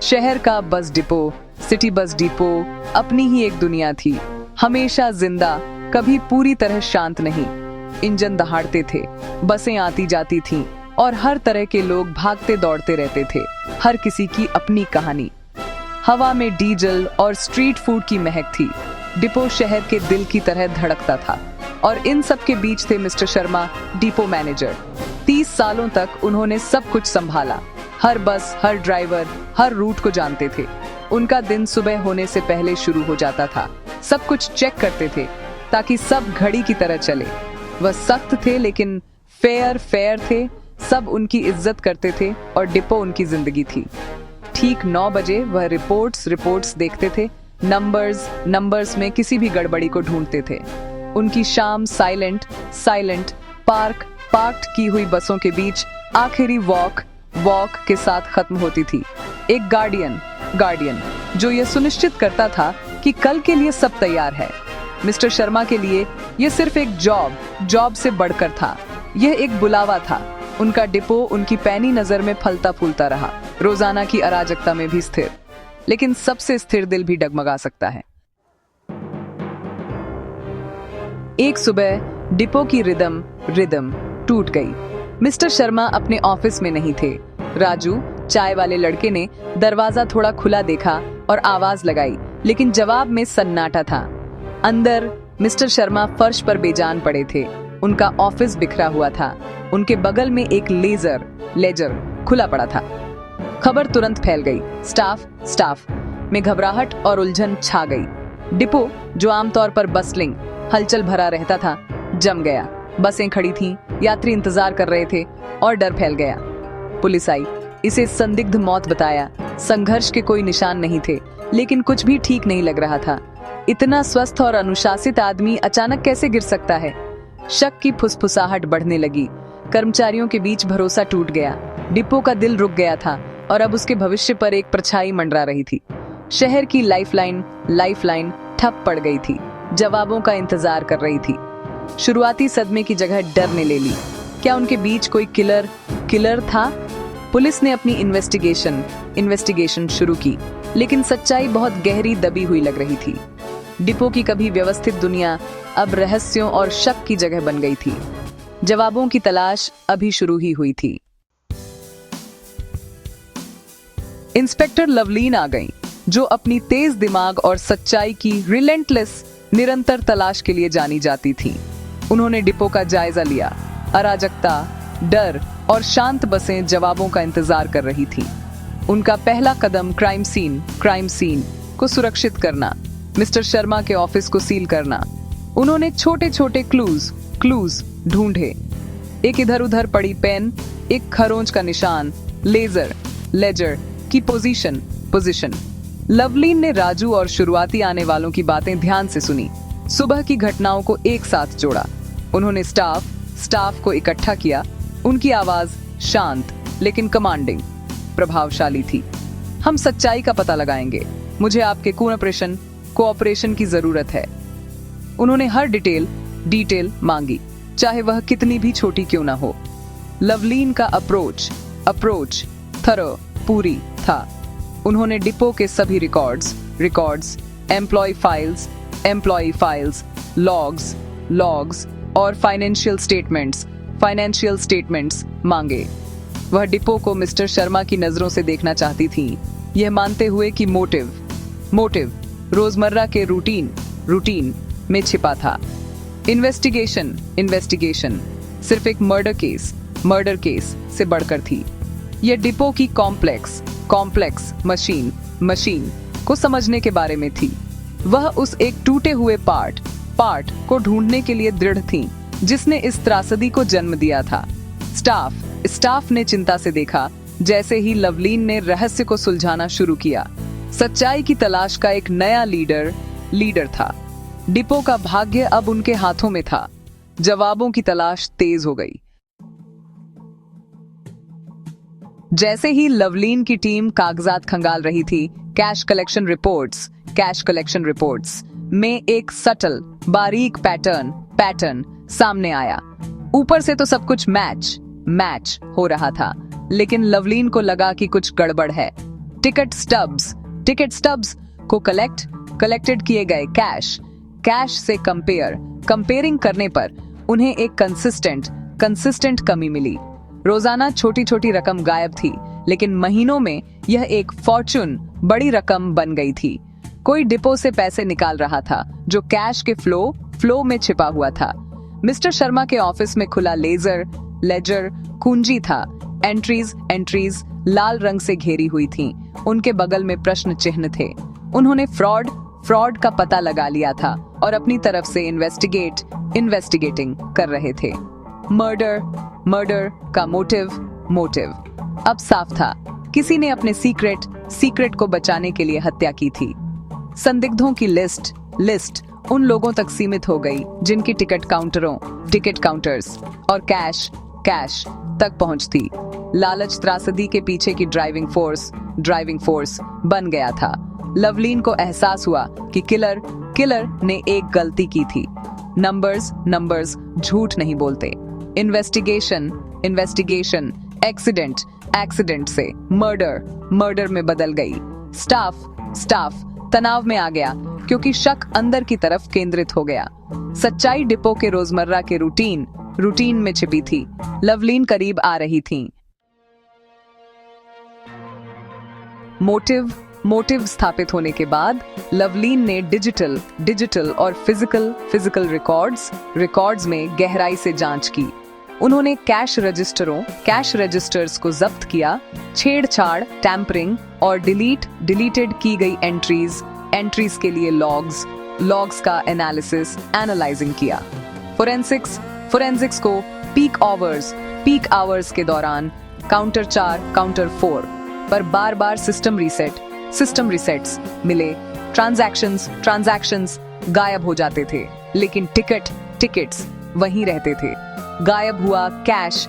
शहर का bus depot, city bus depot अपनी ही एक दुनिया थी, हमेशा जिंदा, कभी पूरी तरह शांत नहीं। इंजन दहाड़ते थे, बसें आती जाती थीं और हर तरह के लोग भागते दौड़ते रहते थे, हर किसी की अपनी कहानी। हवा में डीजल और स्ट्रीट फूड की महक थी। डिपो शहर के दिल की तरह धड़कता था और इन सब के बीच थे मिस्टर शर्मा, डिपो मैनेजर। 30 सालों तक उन्होंने सब कुछ संभाला। हर बस, हर ड्राइवर, हर रूट को जानते थे। उनका दिन सुबह होने से पहले शुरू हो जाता था। सब कुछ चेक करते थे ताकि सब घड़ी की तरह चले। वह सख्त थे लेकिन फेयर थे। सब उनकी इज्जत करते थे और डिपो उनकी जिंदगी थी। ठीक 9 बजे वह रिपोर्ट्स देखते थे। नंबर्स में किसी भी गड़बड़ी को ढूंढते थे। उनकी शाम साइलेंट पार्क्ड की हुई बसों के बीच आखिरी वॉक के साथ खत्म होती थी। एक गार्डियन जो यह सुनिश्चित करता था कि कल के लिए सब तैयार है। मिस्टर शर्मा के लिए यह सिर्फ एक जॉब से बढ़कर था। यह एक बुलावा था। उनका डिपो उनकी पैनी नजर में फलता फूलता रहा, रोजाना की अराजकता में भी स्थिर। लेकिन सबसे स्थिर दिल भी डगमगा सकता है। एक सुबह डिपो की रिदम टूट गई। मिस्टर शर्मा अपने ऑफिस में नहीं थे। राजू, चाय वाले लड़के ने दरवाजा थोड़ा खुला देखा और आवाज लगाई, लेकिन जवाब में सन्नाटा था। अंदर मिस्टर शर्मा फर्श पर बेजान पड़े थे। उनका ऑफिस बिखरा हुआ था। उनके बगल में एक लेजर खुला पड़ा था। खबर तुरंत फैल गई। स्टाफ में घबराहट और उलझन छा गई। डिपो, जो आमतौर पर बस्लिंग, हलचल भरा रहता था, जम गया। बसें खड़ी थीं, यात्री इंतजार कर रहे थे और डर फैल गया। पुलिस आई, इसे संदिग्ध मौत बताया। संघर्ष के कोई निशान नहीं थे, लेकिन कुछ भी ठीक नहीं लग रहा था। इतना स्वस्थ और अनुशासित आदमी अचानक कैसे गिर सकता है? शक की फुसफुसाहट बढ़ने लगी। कर्मचारियों के बीच भरोसा टूट गया। डिपो का दिल रुक गया था और अब उसके भविष्य पर एक परछाई मंडरा रही थी। शहर की लाइफलाइन ठप पड़ गई थी, जवाबों का इंतजार कर रही थी। शुरुआती सदमे की जगह डर ने ले ली। क्या उनके बीच कोई किलर था? पुलिस ने अपनी इन्वेस्टिगेशन शुरू की, लेकिन सच्चाई बहुत गहरी दबी हुई लग रही थी। डिपो की कभी व्यवस्थित दुनिया अब रहस्यों और शक की जगह बन गई थी। जवाबों की तलाश अभी शुरू ही हुई थी। इंस्पेक्टर लवलीन आ गईं, जो अपनी तेज दिमाग और सच्चाई की निरंतर तलाश के लिए जानी जाती थी। उन्होंने डिपो का जायजा लिया। अराजकता, डर और शांत बसें जवाबों का इंतजार कर रही थी। उनका पहला कदम क्राइम सीन को सुरक्षित करना, मिस्टर शर्मा के ऑफिस को सील करना। उन्होंने छोटे क्लूज ढूंढे। एक इधर उधर पड़ी पेन, एक खरोंच का निशान, लेजर की पोजीशन। लवलीन ने राजू और शुरुआती आने वालों की बातें ध्यान से सुनी, सुबह की घटनाओं को एक साथ जोड़ा। उन्होंने स्टाफ को इकट्ठा किया। उनकी आवाज शांत लेकिन कमांडिंग, प्रभावशाली थी। हम सच्चाई का पता लगाएंगे। मुझे आपके कोऑपरेशन की जरूरत है। उन्होंने हर डिटेल मांगी, चाहे वह कितनी भी छोटी क्यों ना हो। लवलीन का अप्रोच थरो पूरी था। उन्होंने डिपो के सभी रिकॉर्ड्स, एम्प्लॉय फाइल्स, लॉग्स और फाइनेंशियल स्टेटमेंट्स मांगे। वह डिपो को मिस्टर शर्मा की नजरों से देखना चाहती थी, यह मानते हुए कि मोटिव रोजमर्रा के रूटीन में छिपा था। इन्वेस्टिगेशन सिर्फ एक मर्डर केस से बढ़कर थी। यह डिपो की कॉम्प्लेक्स मशीन को समझने के बारे में थी। वह उस एक टूटे हुए पार्ट को ढूंढने के लिए दृढ़ थी, जिसने इस त्रासदी को जन्म दिया था। स्टाफ ने चिंता से देखा जैसे ही लवलीन ने रहस्य को सुलझाना शुरू किया। सच्चाई की तलाश का एक नया लीडर था। डिपो का भाग्य अब उनके हाथों में था। जवाबों की तलाश तेज हो गई। जैसे ही लवलीन की टीम कागजात खंगाल रही थी, कैश कलेक्शन रिपोर्ट्स में एक सटल बारीक पैटर्न सामने आया। ऊपर से तो सब कुछ मैच हो रहा था, लेकिन लवलीन को लगा कि कुछ गड़बड़ है। टिकट स्टब्स को कलेक्टेड किए गए कैश से कंपेयरिंग करने पर उन्हें एक कंसिस्टेंट कमी मिली। रोजाना छोटी छोटी रकम गायब थी, लेकिन महीनों में यह एक फॉर्चून बड़ी रकम बन गई थी। कोई डिपो से पैसे निकाल रहा था जो कैश के फ्लो में छिपा हुआ था। मिस्टर शर्मा के ऑफिस में खुला लेजर कुंजी था। एंट्रीज लाल रंग से घेरी हुई थीं। उनके बगल में प्रश्न चिन्ह थे। उन्होंने फ्रॉड का पता लगा लिया था और अपनी तरफ से इन्वेस्टिगेटिंग कर रहे थे। मर्डर का मोटिव अब साफ था। किसी ने अपने सीक्रेट को बचाने के लिए हत्या की थी। संदिग्धों की लिस्ट उन लोगों तक सीमित हो गई जिनकी टिकट काउंटर्स और कैश तक पहुंच थी। लालच त्रासदी के पीछे की ड्राइविंग फोर्स बन गया था। लवलीन को एहसास हुआ कि किलर ने एक गलती की थी। नंबर्स झूठ नहीं बोलते। इन्वेस्टिगेशन एक्सीडेंट से मर्डर में बदल गई। स्टाफ तनाव में आ गया क्योंकि शक अंदर की तरफ केंद्रित हो गया। सच्चाई डिपो के रोजमर्रा के रूटीन में छिपी थी। लवलीन करीब आ रही थी। मोटिव स्थापित होने के बाद लवलीन ने डिजिटल और फिजिकल रिकॉर्ड्स में गहराई से जांच की। उन्होंने कैश रजिस्टर्स को जब्त किया। छेड़छाड़, टैंपरिंग और डिलीटेड की गई एंट्रीज के लिए लॉग्स का एनालाइजिंग किया। फोरेंसिक्स को पीक आवर्स के दौरान काउंटर 4, काउंटर 4 पर बार सिस्टम रिसेट्स मिले। ट्रांजैक्शंस गायब हो जाते थे, लेकिन टिकट्स वहीं रहते थे। गायब हुआ कैश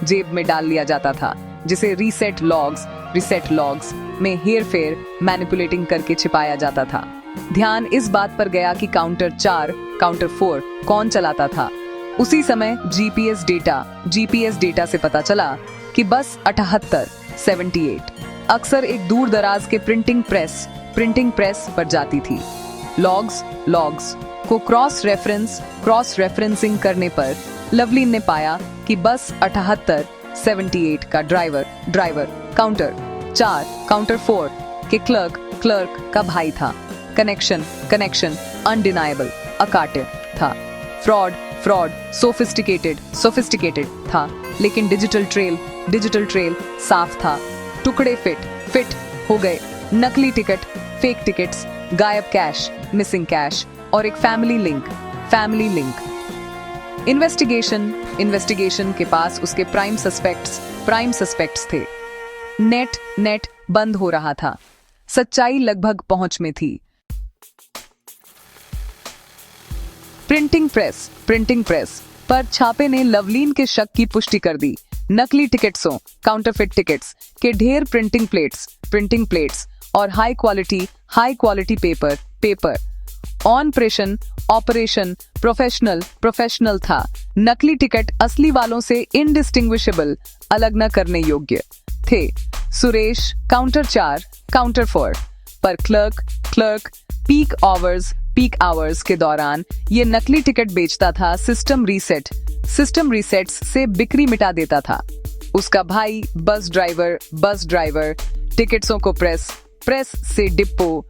जेब में डाल लिया जाता था, जिसे रीसेट लॉग्स में हेरफेर मैनिपुलेटिंग करके छिपाया जाता था। ध्यान इस बात पर गया कि काउंटर 4, काउंटर 4 कौन चलाता था। उसी समय जीपीएस डेटा से पता चला कि बस 78 अक्सर एक दूर दराज के प्रिंटिंग प्रेस पर जाती थी। लॉग्स को क्रॉस रेफरेंसिंग करने पर लवलीन ने पाया कि बस 78 का ड्राइवर काउंटर 4, काउंटर 4 के क्लर्क का भाई था। कनेक्शन अनडिनाएबल अकाट्य था। फ्रॉड सोफिस्टिकेटेड था, लेकिन डिजिटल ट्रेल साफ था। टुकड़े फिट हो गए। नकली टिकट, फेक टिकट्स, गायब कैश, मिसिंग कैश और एक फैमिली लिंक। इन्वेस्टिगेशन के पास उसके प्राइम सस्पेक्ट्स थे। नेट बंद हो रहा था। सच्चाई लगभग पहुंच में थी। प्रिंटिंग प्रेस पर छापे ने लवलीन के शक की पुष्टि कर दी। नकली टिकट्सों, काउंटरफिट टिकट्स के ढेर प्रिंटिंग प्लेट्स और high quality paper. Operation professional था। नकली टिकट असली वालों से इनडिस्टिंग्विशेबल, अलग न करने योग्य थे। सुरेश काउंटर 4, काउंटर 4 पर क्लर्क पीक आवर्स के दौरान ये नकली टिकट बेचता था। सिस्टम रिसेट्स से बिक्री मिटा देता था। उसका भाई बस ड्राइवर टिकट्सों को प्रेस से डिपो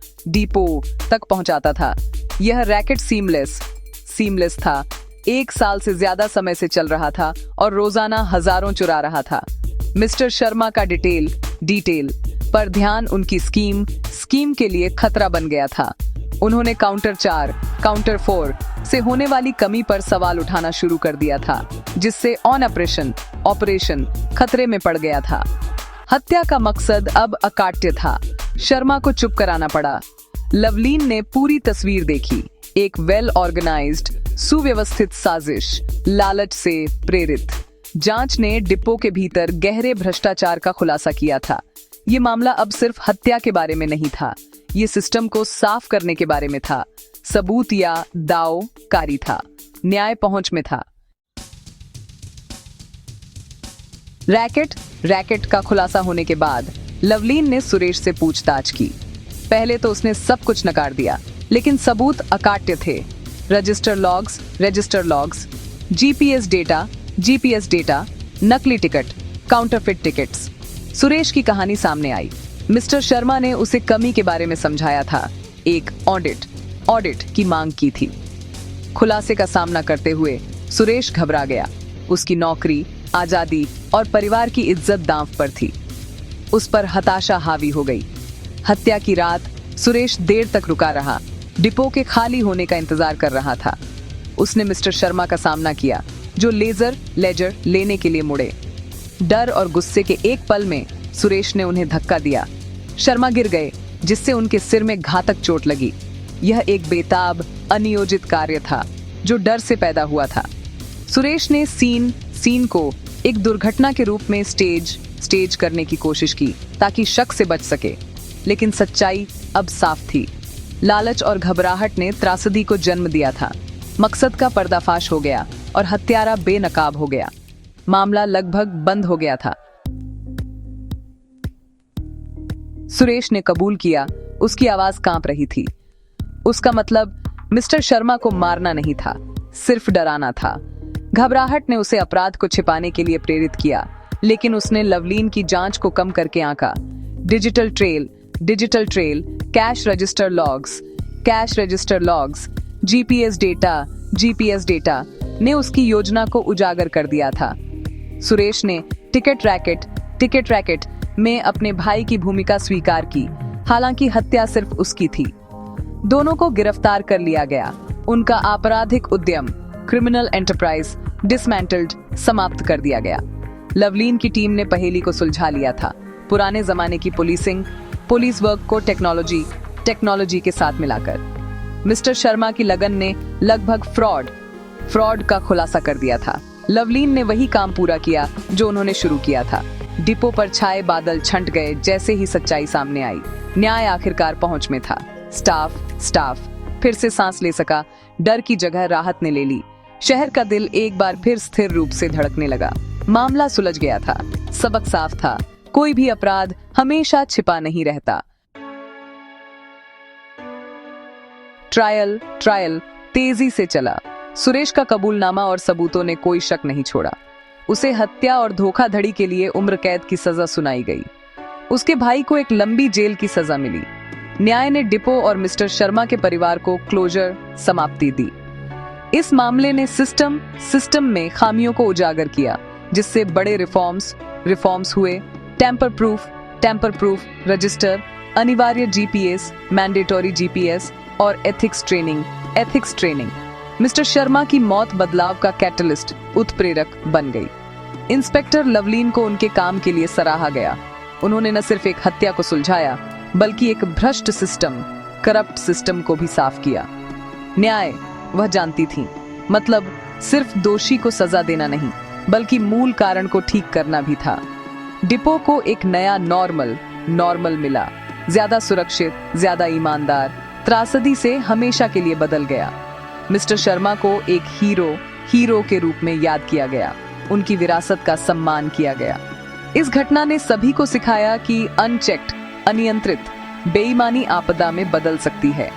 तक पहुंचाता था। यह रैकेट सीमलेस था। 1 साल से ज्यादा समय से चल रहा था और रोजाना हजारों चुरा रहा था। मिस्टर शर्मा का डिटेल पर ध्यान उनकी स्कीम के लिए खतरा बन गया था। उन्होंने काउंटर 4, काउंटर 4 से होने वाली कमी पर सवाल उठाना शुरू कर दिया था, जिससे ऑपरेशन खतरे में पड़ गया था। हत्या का मकसद अब अकाट्य था। शर्मा को चुप कराना पड़ा। लवलीन ने पूरी तस्वीर देखी। एक वेल ऑर्गेनाइज्ड, सुव्यवस्थित साजिश, लालच से प्रेरित। जांच ने डिपो के भीतर गहरे भ्रष्टाचार का खुलासा किया था। ये मामला अब सिर्फ हत्या के बारे में नहीं था, ये सिस्टम को साफ करने के बारे में था। सबूत या दावकारी था, न्याय पहुंच में था। रैकेट का खुलासा होने के बाद लवलीन ने सुरेश से पूछताछ की। पहले तो उसने सब कुछ नकार दिया, लेकिन सबूत अकाट्य थे। रजिस्टर लॉग्स, जीपीएस डेटा, नकली टिकट, काउंटरफिट टिकट्स। सुरेश की कहानी सामने आई। मिस्टर शर्मा ने उसे कमी के बारे में समझाया था। एक ऑडिट की मांग की थी। खुलासे का सामना करते हुए सुरेश घबरा गया। उसकी नौकरी, आजादी और परिवार की इज्जत दांव पर थी। उस पर हताशा हावी हो गई। हत्या की रात सुरेश देर तक रुका रहा, डिपो के खाली होने का इंतजार कर रहा था। उसने मिस्टर शर्मा का सामना किया, जो लेजर लेने के लिए मुड़े। डर और गुस्से के एक पल में सुरेश ने उन्हें धक्का दिया। शर्मा गिर गए, जिससे उनके सिर में घातक चोट लगी। यह एक बेताब, अनियोजित कार्य था जो डर से पैदा हुआ था। सुरेश ने सीन को एक दुर्घटना के रूप में स्टेज करने की कोशिश की ताकि शक से बच सके, लेकिन सच्चाई अब साफ थी। लालच और घबराहट ने त्रासदी को जन्म दिया था। मकसद का पर्दाफाश हो गया और हत्यारा बेनकाब हो गया। मामला लगभग बंद हो गया था। सुरेश ने कबूल किया। उसकी आवाज कांप रही थी। उसका मतलब मिस्टर शर्मा को मारना नहीं था, सिर्फ डराना था। घबराहट ने उसे अपराध को छिपाने के लिए प्रेरित किया, लेकिन उसने लवलीन की जांच को कम करके आंका। Digital trail, cash register logs, GPS data ने उसकी योजना को उजागर कर दिया था। सुरेश ने टिकट रैकेट में अपने भाई की भूमिका स्वीकार की, हालांकि हत्या सिर्फ उसकी थी। दोनों को गिरफ्तार कर लिया गया। उनका आपराधिक उद्यम, क्रिमिनल एंटरप्राइज डिसमेंटल्ड, समाप्त कर दिया गया। लवलीन की टीम ने पहेली को सुलझा लिया था। पुराने जमाने की पुलिस वर्क को टेक्नोलॉजी के साथ मिलाकर मिस्टर शर्मा की लगन ने लगभग फ्रॉड का खुलासा कर दिया था। लवलीन ने वही काम पूरा किया जो उन्होंने शुरू किया था। डिपो पर छाए बादल छंट गए जैसे ही सच्चाई सामने आई। न्याय आखिरकार पहुंच में था। स्टाफ फिर से सांस ले सका। डर की जगह राहत ने ले ली। शहर का दिल एक बार फिर स्थिर रूप से धड़कने लगा। मामला सुलझ गया था। सबक साफ था, कोई भी अपराध हमेशा छिपा नहीं रहता। ट्रायल तेजी से चला। सुरेश का कबूलनामा और सबूतों ने कोई शक नहीं छोड़ा। उसे हत्या और धोखाधड़ी के लिए उम्र कैद की सजा सुनाई गई। उसके भाई को एक लंबी जेल की सजा मिली। न्याय ने डिपो और मिस्टर शर्मा के परिवार को क्लोजर, समाप्ति दी। इस मामले ने सिस्टम में खामियों को उजागर किया, जिससे बड़े रिफॉर्म्स हुए। टेम्पर प्रूफ रजिस्टर, अनिवार्य जीपीएस, मैंडेटरी जीपीएस और एथिक्स ट्रेनिंग। मिस्टर शर्मा की मौत बदलाव का कैटलिस्ट, उत्प्रेरक बन गई। इंस्पेक्टर लवलीन को उनके काम के लिए सराहा गया। उन्होंने न सिर्फ एक हत्या को सुलझाया, बल्कि एक भ्रष्ट करप्ट सिस्टम को भी साफ किया। न्याय, वह जानती थी, मतलब सिर्फ दोषी को सजा देना नहीं, बल्कि मूल कारण को ठीक करना भी था। डिपो को एक नया नॉर्मल मिला, ज्यादा सुरक्षित, ज्यादा ईमानदार। त्रासदी से हमेशा के लिए बदल गया। मिस्टर शर्मा को एक हीरो के रूप में याद किया गया। उनकी विरासत का सम्मान किया गया। इस घटना ने सभी को सिखाया कि अनियंत्रित बेईमानी आपदा में बदल सकती है।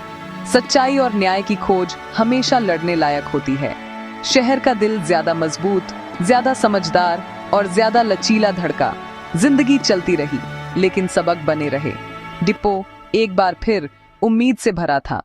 सच्चाई और न्याय की खोज हमेशा लड़ने लायक होती है। शहर का दिल ज्यादा मजबूत, ज्यादा समझदार और ज्यादा लचीला धड़का। जिंदगी चलती रही, लेकिन सबक बने रहे। डिपो एक बार फिर उम्मीद से भरा था।